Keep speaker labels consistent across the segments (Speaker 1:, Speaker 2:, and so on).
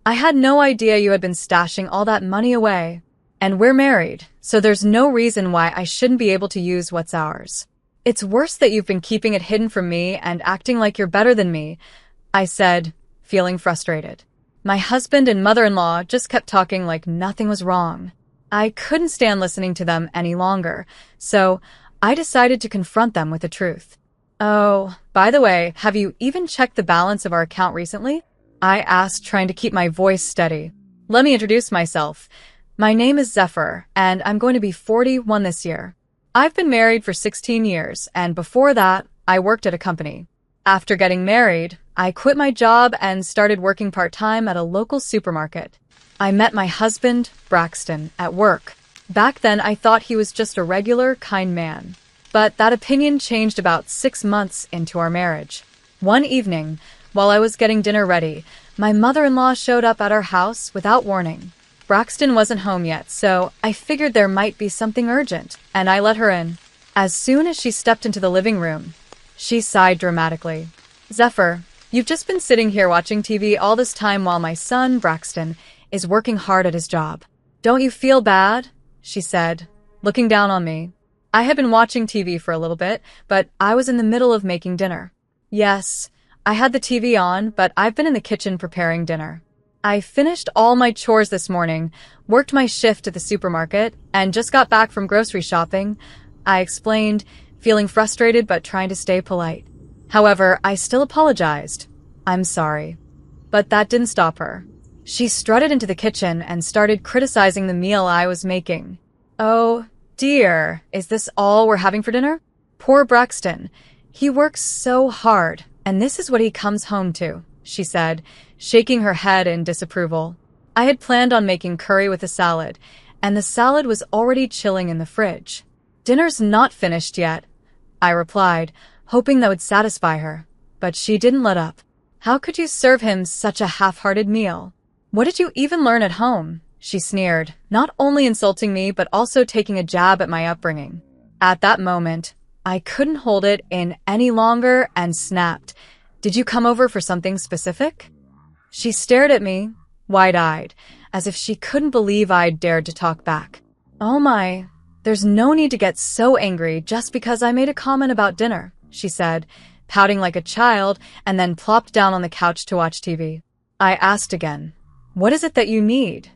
Speaker 1: I had no idea you had been stashing all that money away. And we're married, so there's no reason why I shouldn't be able to use what's ours. It's worse that you've been keeping it hidden from me and acting like you're better than me, I said, feeling frustrated. My husband and mother-in-law just kept talking like nothing was wrong. I couldn't stand listening to them any longer, so I decided to confront them with the truth. Oh, by the way, have you even checked the balance of our account recently? I asked, trying to keep my voice steady. Let me introduce myself. My name is Zephyr, and I'm going to be 41 this year. I've been married for 16 years, and before that, I worked at a company. After getting married, I quit my job and started working part-time at a local supermarket. I met my husband, Braxton, at work. Back then, I thought he was just a regular, kind man. But that opinion changed about 6 months into our marriage. One evening, while I was getting dinner ready, my mother-in-law showed up at our house without warning. Braxton wasn't home yet, so I figured there might be something urgent, and I let her in. As soon as she stepped into the living room, she sighed dramatically. Zephyr, you've just been sitting here watching TV all this time while my son, Braxton, is working hard at his job. Don't you feel bad? She said, looking down on me. I had been watching TV for a little bit, but I was in the middle of making dinner. Yes, I had the TV on, but I've been in the kitchen preparing dinner. I finished all my chores this morning, worked my shift at the supermarket, and just got back from grocery shopping, I explained, feeling frustrated but trying to stay polite. However, I still apologized. I'm sorry. But that didn't stop her. She strutted into the kitchen and started criticizing the meal I was making. Oh, dear, is this all we're having for dinner? Poor Braxton. He works so hard, and this is what he comes home to, she said, shaking her head in disapproval. I had planned on making curry with a salad, and the salad was already chilling in the fridge. Dinner's not finished yet, I replied, hoping that would satisfy her, but she didn't let up. How could you serve him such a half-hearted meal? What did you even learn at home? She sneered, not only insulting me but also taking a jab at my upbringing. At that moment, I couldn't hold it in any longer and snapped. Did you come over for something specific? She stared at me, wide-eyed, as if she couldn't believe I'd dared to talk back. Oh my, there's no need to get so angry just because I made a comment about dinner, she said, pouting like a child, and then plopped down on the couch to watch TV. I asked again, what is it that you need?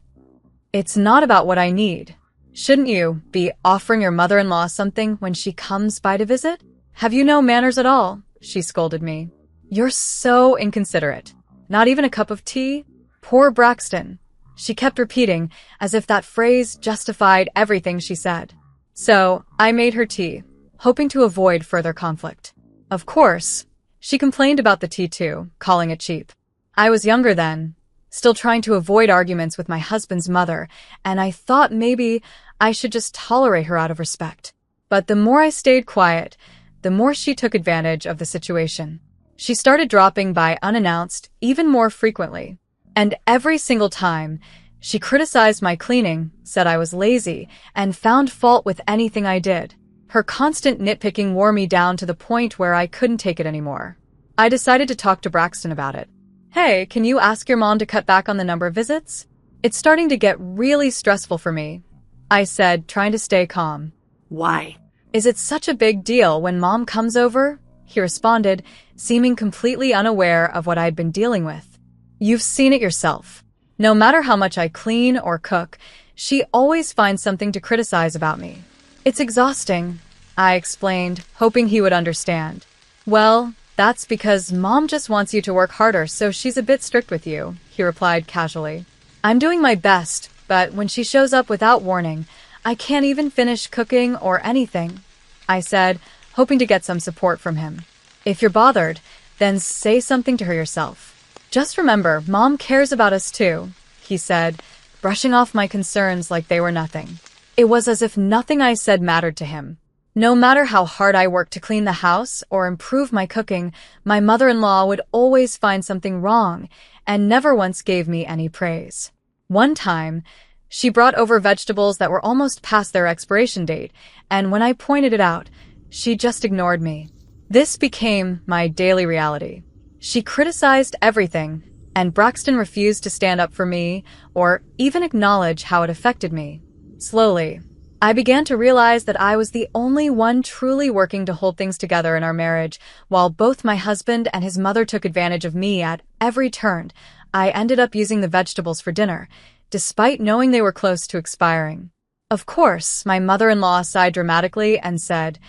Speaker 1: It's not about what I need. Shouldn't you be offering your mother-in-law something when she comes by to visit? Have you no manners at all? She scolded me. You're so inconsiderate. Not even a cup of tea? Poor Braxton. She kept repeating, as if that phrase justified everything she said. So, I made her tea, hoping to avoid further conflict. Of course, she complained about the tea too, calling it cheap. I was younger then, still trying to avoid arguments with my husband's mother, and I thought maybe I should just tolerate her out of respect. But the more I stayed quiet, the more she took advantage of the situation. She started dropping by unannounced even more frequently, and every single time, she criticized my cleaning, said I was lazy, and found fault with anything I did. Her constant nitpicking wore me down to the point where I couldn't take it anymore. I decided to talk to Braxton about it. Hey, can you ask your mom to cut back on the number of visits? It's starting to get really stressful for me, I said, trying to stay calm.
Speaker 2: Why?
Speaker 1: Is it such a big deal when mom comes over? He responded, seeming completely unaware of what I'd been dealing with. You've seen it yourself. No matter how much I clean or cook, she always finds something to criticize about me. It's exhausting, I explained, hoping he would understand. Well, that's because mom just wants you to work harder, so she's a bit strict with you, he replied casually. I'm doing my best, but when she shows up without warning, I can't even finish cooking or anything, I said, hoping to get some support from him. If you're bothered, then say something to her yourself. Just remember, mom cares about us too, he said, brushing off my concerns like they were nothing. It was as if nothing I said mattered to him. No matter how hard I worked to clean the house or improve my cooking, my mother-in-law would always find something wrong and never once gave me any praise. One time, she brought over vegetables that were almost past their expiration date, and when I pointed it out, she just ignored me. This became my daily reality. She criticized everything, and Braxton refused to stand up for me or even acknowledge how it affected me. Slowly, I began to realize that I was the only one truly working to hold things together in our marriage, while both my husband and his mother took advantage of me at every turn. I ended up using the vegetables for dinner, despite knowing they were close to expiring. Of course, my mother-in-law sighed dramatically and said,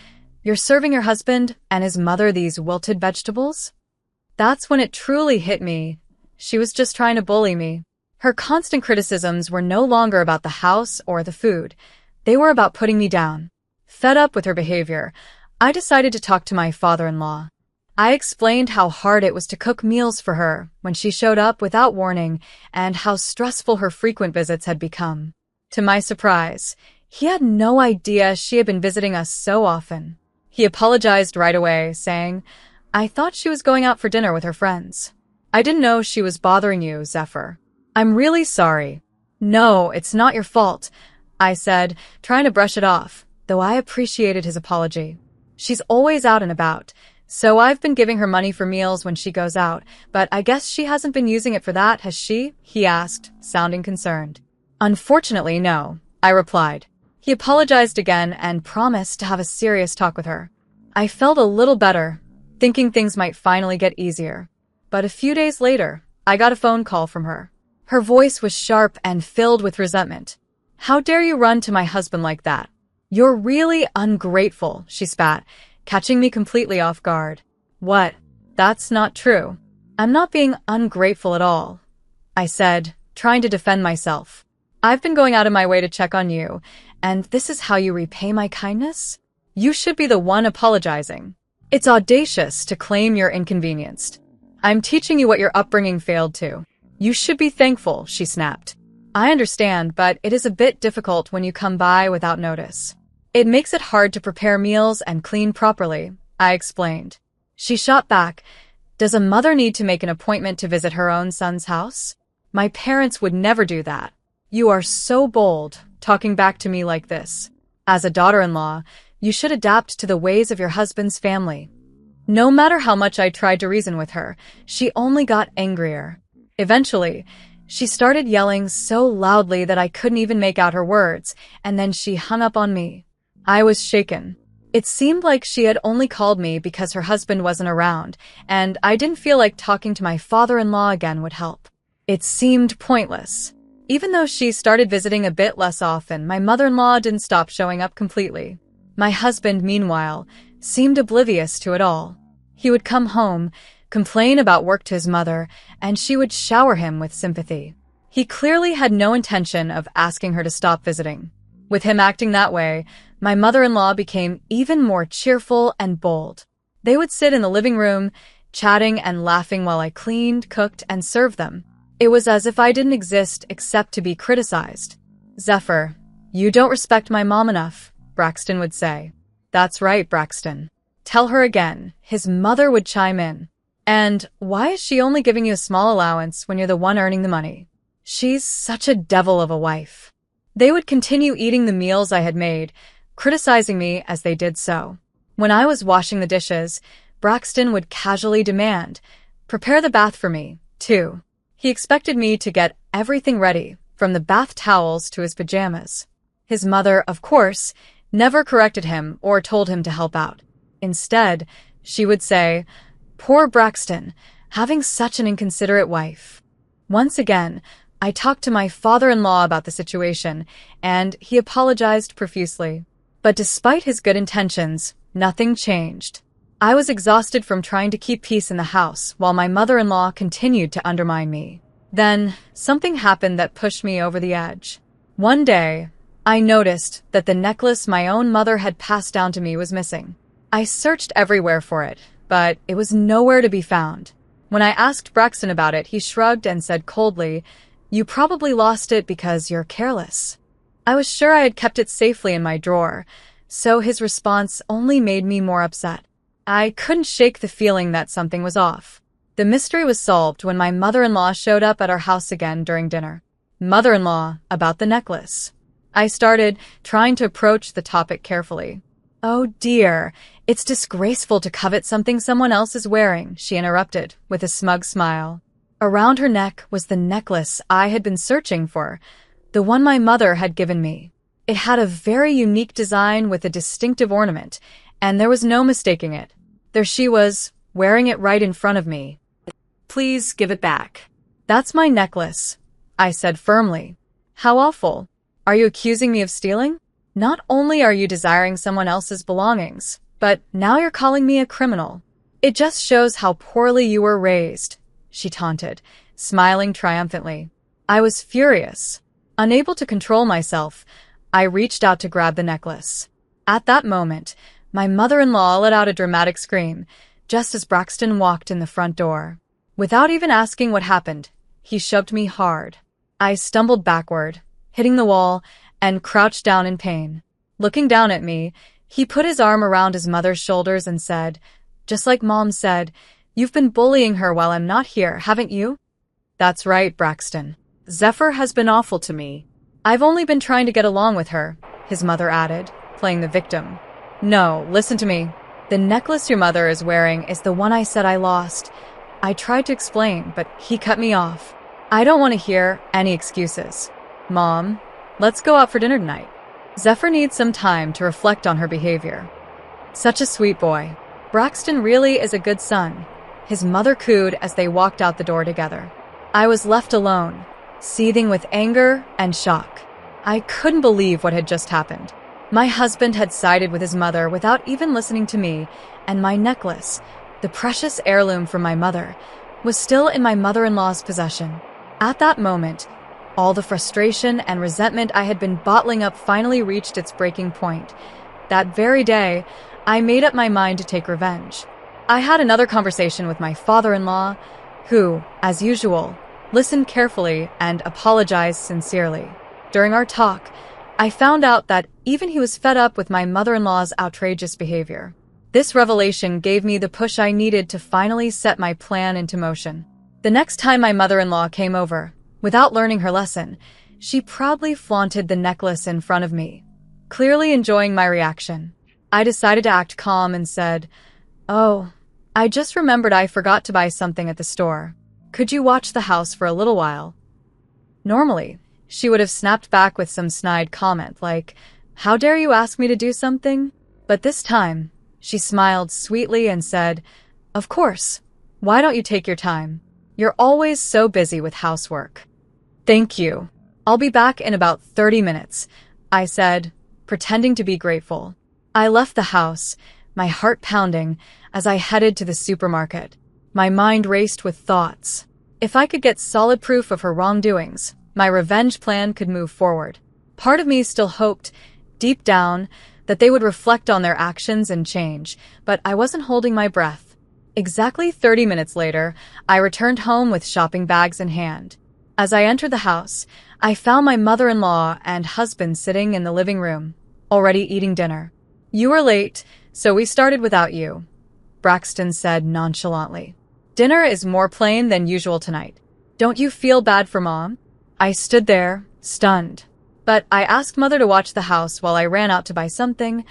Speaker 1: "You're serving your husband and his mother these wilted vegetables?" That's when it truly hit me. She was just trying to bully me. Her constant criticisms were no longer about the house or the food. They were about putting me down. Fed up with her behavior, I decided to talk to my father-in-law. I explained how hard it was to cook meals for her when she showed up without warning and how stressful her frequent visits had become. To my surprise, he had no idea she had been visiting us so often. He apologized right away, saying, "I thought she was going out for dinner with her friends. I didn't know she was bothering you, Zephyr. I'm really sorry." "No, it's not your fault," I said, trying to brush it off, though I appreciated his apology. "She's always out and about, so I've been giving her money for meals when she goes out, but I guess she hasn't been using it for that, has she?" he asked, sounding concerned. "Unfortunately, no," I replied. He apologized again and promised to have a serious talk with her. I felt a little better, thinking things might finally get easier. But a few days later, I got a phone call from her. Her voice was sharp and filled with resentment. "How dare you run to my husband like that? You're really ungrateful," she spat, catching me completely off guard. "What? That's not true. I'm not being ungrateful at all," I said, trying to defend myself. "I've been going out of my way to check on you, and this is how you repay my kindness? You should be the one apologizing. It's audacious to claim you're inconvenienced. I'm teaching you what your upbringing failed to. You should be thankful," she snapped. "I understand, but it is a bit difficult when you come by without notice. It makes it hard to prepare meals and clean properly," I explained. She shot back, "Does a mother need to make an appointment to visit her own son's house? My parents would never do that." "You are so bold, talking back to me like this. As a daughter-in-law, you should adapt to the ways of your husband's family." No matter how much I tried to reason with her, she only got angrier. Eventually, she started yelling so loudly that I couldn't even make out her words, and then she hung up on me. I was shaken. It seemed like she had only called me because her husband wasn't around, and I didn't feel like talking to my father-in-law again would help. It seemed pointless. Even though she started visiting a bit less often, my mother-in-law didn't stop showing up completely. My husband, meanwhile, seemed oblivious to it all. He would come home, complain about work to his mother, and she would shower him with sympathy. He clearly had no intention of asking her to stop visiting. With him acting that way, my mother-in-law became even more cheerful and bold. They would sit in the living room, chatting and laughing while I cleaned, cooked, and served them. It was as if I didn't exist except to be criticized. "Zephyr, you don't respect my mom enough," Braxton would say. "That's right, Braxton. Tell her again," his mother would chime in. "And why is she only giving you a small allowance when you're the one earning the money? She's such a devil of a wife." They would continue eating the meals I had made, criticizing me as they did so. When I was washing the dishes, Braxton would casually demand, "Prepare the bath for me, too." He expected me to get everything ready, from the bath towels to his pajamas. His mother, of course, never corrected him or told him to help out. Instead, she would say, "Poor Braxton, having such an inconsiderate wife." Once again, I talked to my father-in-law about the situation, and he apologized profusely. But despite his good intentions, nothing changed. I was exhausted from trying to keep peace in the house while my mother-in-law continued to undermine me. Then, something happened that pushed me over the edge. One day, I noticed that the necklace my own mother had passed down to me was missing. I searched everywhere for it, but it was nowhere to be found. When I asked Braxton about it, he shrugged and said coldly, "You probably lost it because you're careless." I was sure I had kept it safely in my drawer, so his response only made me more upset. I couldn't shake the feeling that something was off. The mystery was solved when my mother-in-law showed up at our house again during dinner. "Mother-in-law, about the necklace." I started, trying to approach the topic carefully. "Oh dear, it's disgraceful to covet something someone else is wearing," she interrupted, with a smug smile. Around her neck was the necklace I had been searching for, the one my mother had given me. It had a very unique design with a distinctive ornament, and there was no mistaking it. There she was, wearing it right in front of me. "Please give it back." "That's my necklace," I said firmly. "How awful. Are you accusing me of stealing? Not only are you desiring someone else's belongings, but now you're calling me a criminal. It just shows how poorly you were raised," she taunted, smiling triumphantly. I was furious. Unable to control myself, I reached out to grab the necklace. At that moment, my mother-in-law let out a dramatic scream, just as Braxton walked in the front door. Without even asking what happened, he shoved me hard. I stumbled backward, hitting the wall, and crouched down in pain. Looking down at me, he put his arm around his mother's shoulders and said, "Just like Mom said, you've been bullying her while I'm not here, haven't you?" "That's right, Braxton. Zephyr has been awful to me." "I've only been trying to get along with her," his mother added, playing the victim. "No, listen to me. The necklace your mother is wearing is the one I said I lost." I tried to explain, but he cut me off. "I don't want to hear any excuses. Mom, let's go out for dinner tonight. Zephyr needs some time to reflect on her behavior." "Such a sweet boy. Braxton really is a good son," his mother cooed as they walked out the door together. I was left alone, seething with anger and shock. I couldn't believe what had just happened. My husband had sided with his mother without even listening to me, and my necklace, the precious heirloom from my mother, was still in my mother-in-law's possession. At that moment, all the frustration and resentment I had been bottling up finally reached its breaking point. That very day, I made up my mind to take revenge. I had another conversation with my father-in-law, who, as usual, listened carefully and apologized sincerely. During our talk, I found out that even he was fed up with my mother-in-law's outrageous behavior. This revelation gave me the push I needed to finally set my plan into motion. The next time my mother-in-law came over, without learning her lesson, she proudly flaunted the necklace in front of me, clearly enjoying my reaction. I decided to act calm and said, "Oh, I just remembered I forgot to buy something at the store. Could you watch the house for a little while?" Normally, she would have snapped back with some snide comment like, "How dare you ask me to do something?" But this time, she smiled sweetly and said, "Of course. Why don't you take your time? You're always so busy with housework." "Thank you. I'll be back in about 30 minutes, I said, pretending to be grateful. I left the house, my heart pounding, as I headed to the supermarket. My mind raced with thoughts. If I could get solid proof of her wrongdoings, my revenge plan could move forward. Part of me still hoped, deep down, that they would reflect on their actions and change, but I wasn't holding my breath. Exactly 30 minutes later, I returned home with shopping bags in hand. As I entered the house, I found my mother-in-law and husband sitting in the living room, already eating dinner. "You were late, so we started without you," Braxton said nonchalantly. "Dinner is more plain than usual tonight. Don't you feel bad for Mom?" I stood there, stunned. "But I asked Mother to watch the house while I ran out to buy something,"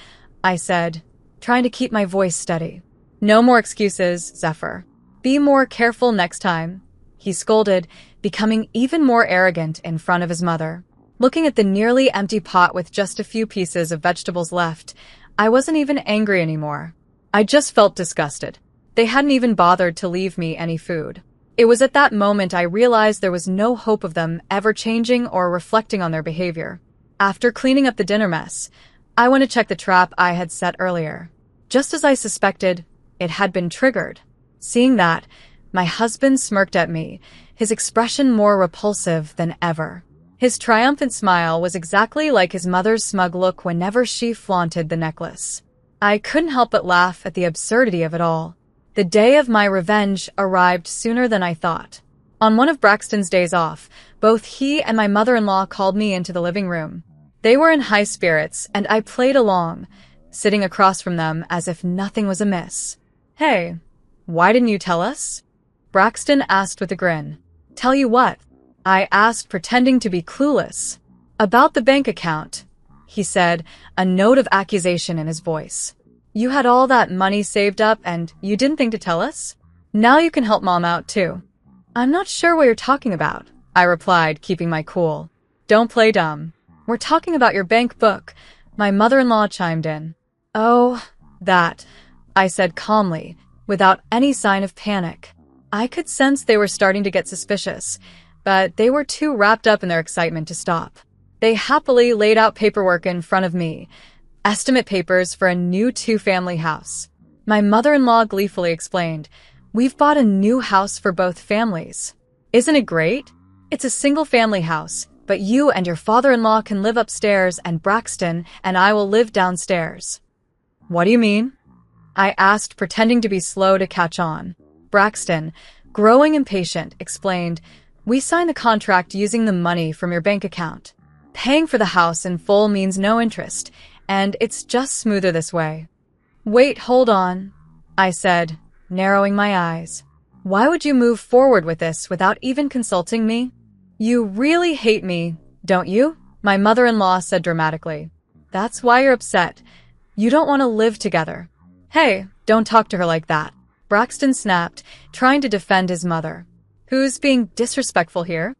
Speaker 1: I said, trying to keep my voice steady. "No more excuses, Zephyr. Be more careful next time," he scolded, becoming even more arrogant in front of his mother. Looking at the nearly empty pot with just a few pieces of vegetables left, I wasn't even angry anymore. I just felt disgusted. They hadn't even bothered to leave me any food. It was at that moment I realized there was no hope of them ever changing or reflecting on their behavior. After cleaning up the dinner mess, I went to check the trap I had set earlier. Just as I suspected, it had been triggered. Seeing that, my husband smirked at me, his expression more repulsive than ever. His triumphant smile was exactly like his mother's smug look whenever she flaunted the necklace. I couldn't help but laugh at the absurdity of it all. The day of my revenge arrived sooner than I thought. On one of Braxton's days off, both he and my mother-in-law called me into the living room. They were in high spirits, and I played along, sitting across from them as if nothing was amiss. "Hey, why didn't you tell us?" Braxton asked with a grin. "Tell you what?" I asked, pretending to be clueless. "About the bank account," he said, a note of accusation in his voice. "You had all that money saved up and you didn't think to tell us? Now you can help Mom out too." I'm not sure what you're talking about, I replied, keeping my cool. Don't play dumb. We're talking about your bank book, my mother-in-law chimed in. Oh, that, I said calmly, without any sign of panic. I could sense they were starting to get suspicious, but they were too wrapped up in their excitement to stop. They happily laid out paperwork in front of me, estimate papers for a new 2-family house. My mother-in-law gleefully explained, "We've bought a new house for both families. Isn't it great? It's a single-family house, but you and your father-in-law can live upstairs and Braxton and I will live downstairs." What do you mean? I asked, pretending to be slow to catch on. Braxton, growing impatient, explained, "We signed the contract using the money from your bank account. Paying for the house in full means no interest, and it's just smoother this way." Wait, hold on, I said, narrowing my eyes. Why would you move forward with this without even consulting me? You really hate me, don't you? My mother-in-law said dramatically. That's why you're upset. You don't want to live together. Hey, don't talk to her like that. Braxton snapped, trying to defend his mother. Who's being disrespectful here?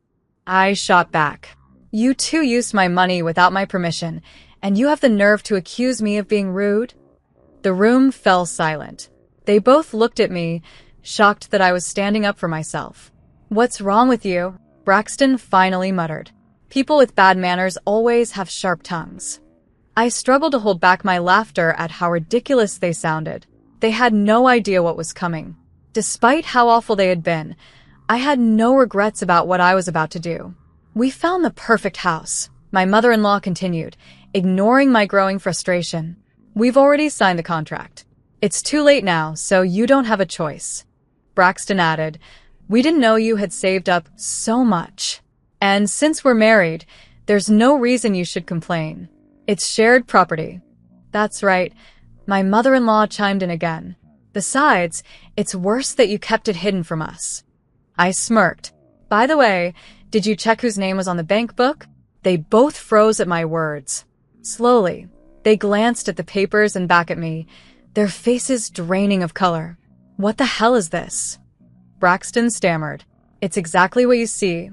Speaker 1: I shot back. You too used my money without my permission, and you have the nerve to accuse me of being rude? The room fell silent. They both looked at me, shocked that I was standing up for myself. What's wrong with you? Braxton finally muttered. People with bad manners always have sharp tongues. I struggled to hold back my laughter at how ridiculous they sounded. They had no idea what was coming. Despite how awful they had been, I had no regrets about what I was about to do. We found the perfect house, my mother-in-law continued, ignoring my growing frustration. We've already signed the contract. It's too late now, so you don't have a choice. Braxton added, we didn't know you had saved up so much. And since we're married, there's no reason you should complain. It's shared property. That's right. My mother-in-law chimed in again. Besides, it's worse that you kept it hidden from us. I smirked. By the way, did you check whose name was on the bank book? They both froze at my words. Slowly, they glanced at the papers and back at me, their faces draining of color. What the hell is this? Braxton stammered. It's exactly what you see,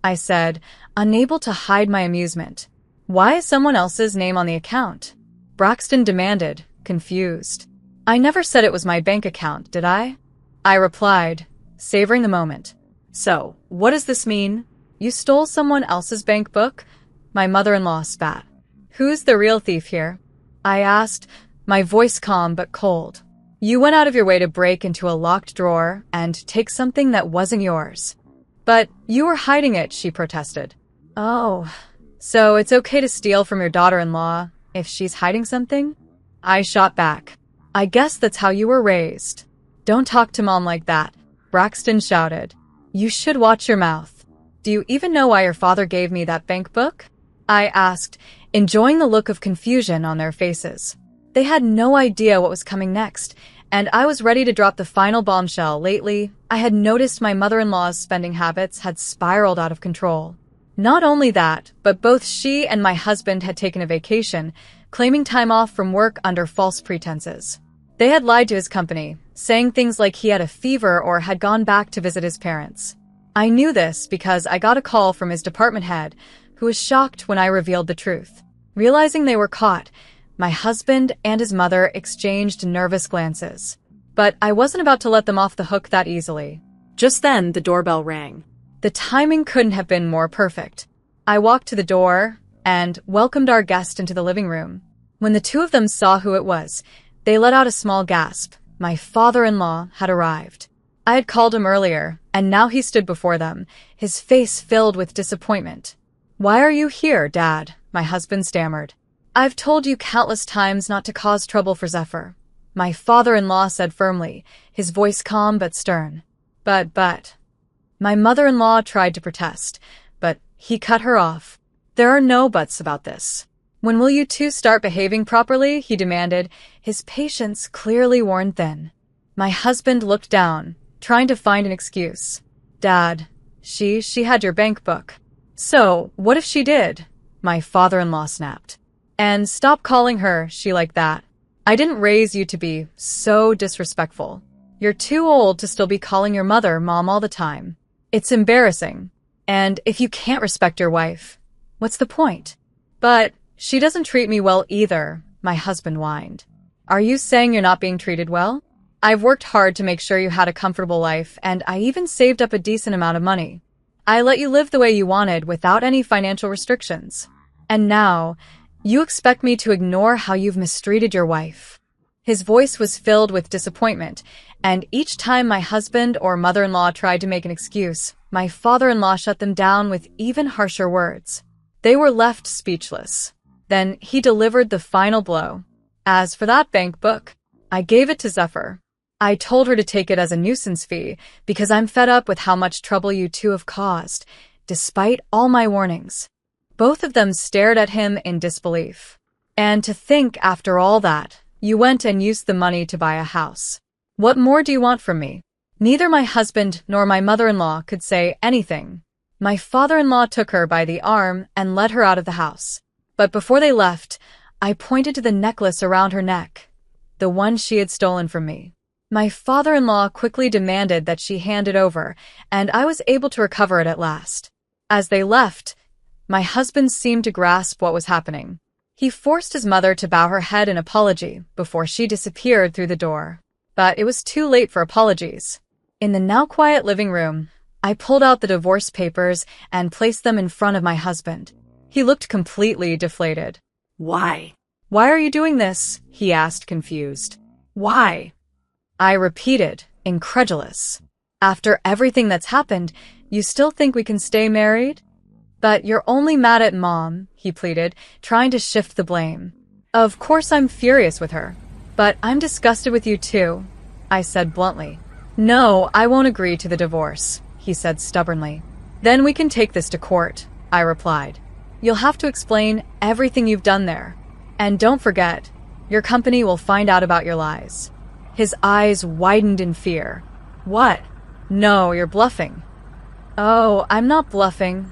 Speaker 1: I said, unable to hide my amusement. Why is someone else's name on the account? Braxton demanded, confused. I never said it was my bank account, did I? I replied, savoring the moment. So, what does this mean? You stole someone else's bank book? My mother-in-law spat. Who's the real thief here? I asked, my voice calm but cold. You went out of your way to break into a locked drawer and take something that wasn't yours. But you were hiding it, she protested. Oh, so it's okay to steal from your daughter-in-law if she's hiding something? I shot back. I guess that's how you were raised. Don't talk to Mom like that, Braxton shouted. You should watch your mouth. Do you even know why your father gave me that bank book? I asked, enjoying the look of confusion on their faces. They had no idea what was coming next, and I was ready to drop the final bombshell. Lately, I had noticed my mother-in-law's spending habits had spiraled out of control. Not only that, but both she and my husband had taken a vacation, claiming time off from work under false pretenses. They had lied to his company, saying things like he had a fever or had gone back to visit his parents. I knew this because I got a call from his department head, who was shocked when I revealed the truth. Realizing they were caught, my husband and his mother exchanged nervous glances. But I wasn't about to let them off the hook that easily. Just then, the doorbell rang. The timing couldn't have been more perfect. I walked to the door and welcomed our guest into the living room. When the two of them saw who it was, they let out a small gasp. My father-in-law had arrived. I had called him earlier, and now he stood before them, his face filled with disappointment. Why are you here, Dad? My husband stammered. I've told you countless times not to cause trouble for Zephyr. My father-in-law said firmly, his voice calm but stern. But. My mother-in-law tried to protest, but he cut her off. There are no buts about this. When will you two start behaving properly? He demanded, his patience clearly worn thin. My husband looked down, trying to find an excuse. Dad, she had your bank book. So, what if she did? My father-in-law snapped. And stop calling her she like that. I didn't raise you to be so disrespectful. You're too old to still be calling your mother Mom all the time. It's embarrassing. And if you can't respect your wife, what's the point? But she doesn't treat me well either, my husband whined. Are you saying you're not being treated well? I've worked hard to make sure you had a comfortable life, and I even saved up a decent amount of money. I let you live the way you wanted without any financial restrictions. And now, you expect me to ignore how you've mistreated your wife. His voice was filled with disappointment, and each time my husband or mother-in-law tried to make an excuse, my father-in-law shut them down with even harsher words. They were left speechless. Then he delivered the final blow. As for that bank book, I gave it to Zephyr. I told her to take it as a nuisance fee because I'm fed up with how much trouble you two have caused, despite all my warnings. Both of them stared at him in disbelief. And to think, after all that, you went and used the money to buy a house. What more do you want from me? Neither my husband nor my mother-in-law could say anything. My father-in-law took her by the arm and led her out of the house. But before they left, I pointed to the necklace around her neck, the one she had stolen from me. My father-in-law quickly demanded that she hand it over, and I was able to recover it at last. As they left, my husband seemed to grasp what was happening. He forced his mother to bow her head in apology before she disappeared through the door. But it was too late for apologies. In the now quiet living room, I pulled out the divorce papers and placed them in front of my husband. He looked completely deflated.
Speaker 2: Why?
Speaker 1: Why are you doing this? He asked, confused.
Speaker 2: Why?
Speaker 1: I repeated, incredulous. After everything that's happened, you still think we can stay married? But you're only mad at Mom, he pleaded, trying to shift the blame. Of course I'm furious with her, but I'm disgusted with you too, I said bluntly. No, I won't agree to the divorce, he said stubbornly. Then we can take this to court, I replied. You'll have to explain everything you've done there. And don't forget, your company will find out about your lies. His eyes widened in fear. What? No, you're bluffing. Oh, I'm not bluffing,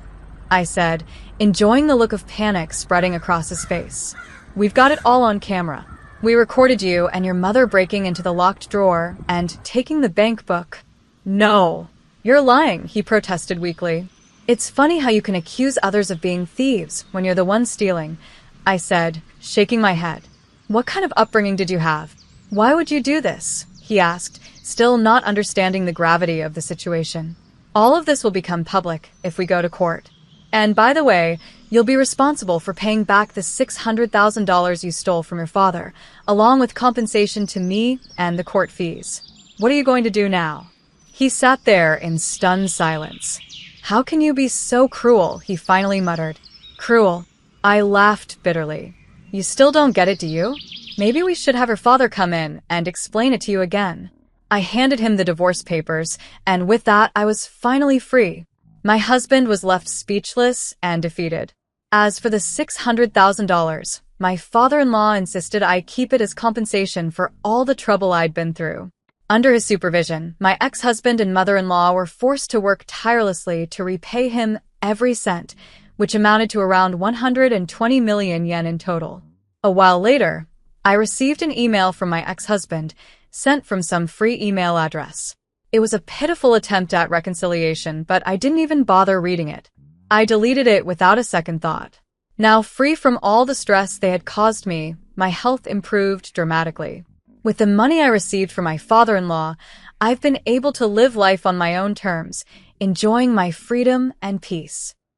Speaker 1: I said, enjoying the look of panic spreading across his face. We've got it all on camera. We recorded you and your mother breaking into the locked drawer and taking the bank book. No, you're lying, he protested weakly. It's funny how you can accuse others of being thieves when you're the one stealing, I said, shaking my head. What kind of upbringing did you have? Why would you do this? He asked, still not understanding the gravity of the situation. All of this will become public if we go to court. And by the way, you'll be responsible for paying back the $600,000 you stole from your father, along with compensation to me and the court fees. What are you going to do now? He sat there in stunned silence. How can you be so cruel? He finally muttered. Cruel. I laughed bitterly. You still don't get it, do you? Maybe we should have her father come in and explain it to you again. I handed him the divorce papers, and with that I was finally free. My husband was left speechless and defeated. As for the $600,000, my father-in-law insisted I keep it as compensation for all the trouble I'd been through. Under his supervision, my ex-husband and mother-in-law were forced to work tirelessly to repay him every cent, which amounted to around 120 million yen in total. A while later, I received an email from my ex-husband, sent from some free email address. It was a pitiful attempt at reconciliation, but I didn't even bother reading it. I deleted it without a second thought. Now free from all the stress they had caused me, my health improved dramatically. With the money I received from my father-in-law, I've been able to live life on my own terms, enjoying my freedom and peace.